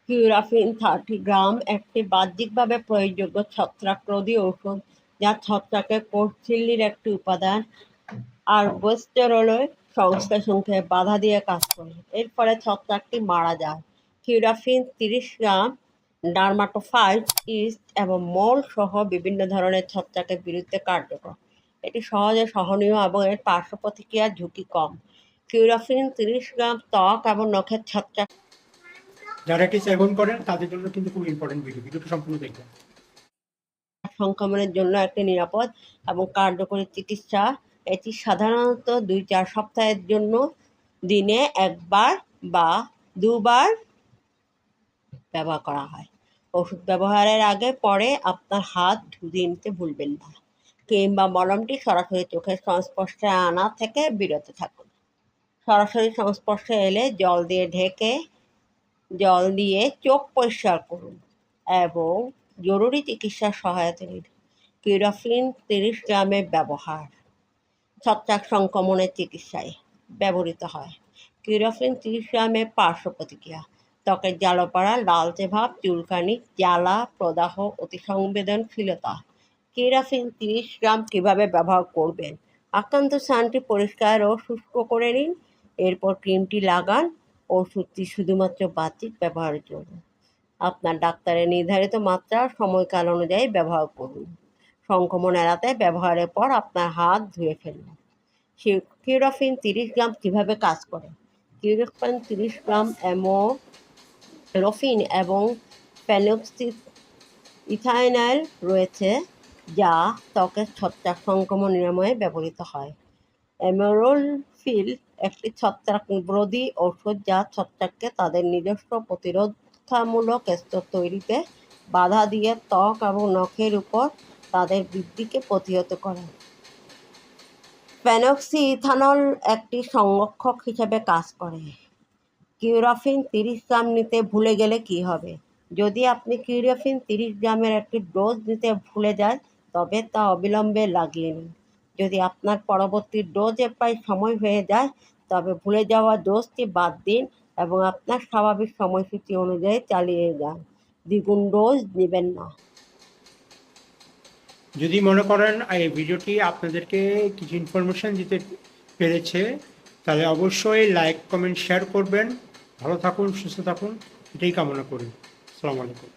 কিউরাফিন 30 গ্রাম একটি বাহ্যিকভাবে প্রয়োগযোগ্য ছত্রাকরোধী ঔষধ যা ছত্রাকের কোষ ঝিল্লির একটি উপাদান আরবোস্টেরলের সংশ্লেষণকে বাধা দিয়ে কাজ করে। এর ফলে ছত্রাকটি মারা যায়। কিউরাফিন 30 গ্রাম ডার্মাটোফাইট, ইস্ট এবং মল সহ বিভিন্ন ধরনের ছত্রাকের বিরুদ্ধে কার্যকর। এটি সহজে সহনীয় এবং এর পার্শ্ব প্রতিক্রিয়ার ঝুঁকি কম। কিউরাফিন 30 গ্রাম ত্বক এবং নখের ছত্রাক যারা এটি সেবন করেন তাদের জন্য কিন্তু খুব ইম্পর্টেন্ট ভিডিওটি সম্পূর্ণ দেখবেন। সংক্রমণের জন্য একটি নিরাপদ এবং কার্যকরী চিকিৎসা। এটি সাধারণত 2-4 সপ্তাহের জন্য দিনে 1 বার বা 2 বার ব্যবহার করা হয়। ওষুধ ব্যবহারের আগে পরে আপনার হাত ধুয়ে নিতে ভুলবেন না, কিংবা মলমটি সরাসরি চোখের সংস্পর্শে আনা থেকে বিরত থাকুন। সরাসরি সংস্পর্শে এলে জল দিয়ে চোখ পরিষ্কার করুন এবং জরুরি চিকিৎসার সহায়তা নিন। কিউরাফিন 30 গ্রামের ব্যবহার ছত্রাক সংক্রমণের চিকিৎসায় ব্যবহৃত হয়। কিউরাফিন 30 গ্রামের পার্শ্ব প্রতিক্রিয়া: ত্বকের জ্বালাপড়া, লালচে ভাব, চুলকানি, জ্বালা, প্রদাহ, অতিসংবেদনশীলতা। কিউরাফিন 30 গ্রাম কীভাবে ব্যবহার করবেন? আক্রান্ত স্থানটি পরিষ্কার ও শুষ্ক করে নিন। এরপর ক্রিমটি লাগান। ওষুধটি শুধুমাত্র বাহ্যিক ব্যবহারের জন্য। আপনার ডাক্তারের নির্ধারিত মাত্রা সময়কাল অনুযায়ী ব্যবহার করুন। সংক্রমণ এড়াতে ব্যবহারের পর আপনার হাত ধুয়ে ফেলুন। কিউরাফিন 30 গ্রাম কীভাবে কাজ করে? কিউরাফিন 30 গ্রাম অ্যামোরফিন এবং ফেনক্সিইথাইনাইল রয়েছে, যা ত্বকের ছত্রাক সংক্রমণ নিরাময়ে ব্যবহৃত হয়। অ্যামোরফিন একটি ছত্রাকবিরোধী ঔষধ যা ছত্রাককে তাদের নিজস্ব প্রতিরক্ষামূলক স্তর তৈরিতে বাধা দিয়ে ত্বক এবং নখের উপর তাদের বৃদ্ধিকে প্রতিহত করে। ফেনক্সিইথানল একটি সংরক্ষক হিসেবে কাজ করে। কিউরাফিন 30 গ্রাম নিতে ভুলে গেলে কী হবে? যদি আপনি কিউরাফিন 30 গ্রামের একটি ডোজ নিতে ভুলে যান, তবে তা অবিলম্বে লাগিয়ে নিন। যদি আপনার পরবর্তী ডোজে প্রায় সময় হয়ে যায়, তবে ভুলে যাওয়া ডোজটি বাদ দিন এবং আপনার স্বাভাবিক সময়সূচি অনুযায়ী চালিয়ে যান। দ্বিগুণ ডোজ নেবেন না। যদি মনে করেন এই ভিডিওটি আপনাদেরকে কিছু ইনফরমেশন দিতে পেরেছে, তাহলে অবশ্যই লাইক, কমেন্ট, শেয়ার করবেন। ভালো থাকুন, সুস্থ থাকুন, এটাই কামনা করি। আসসালামু আলাইকুম।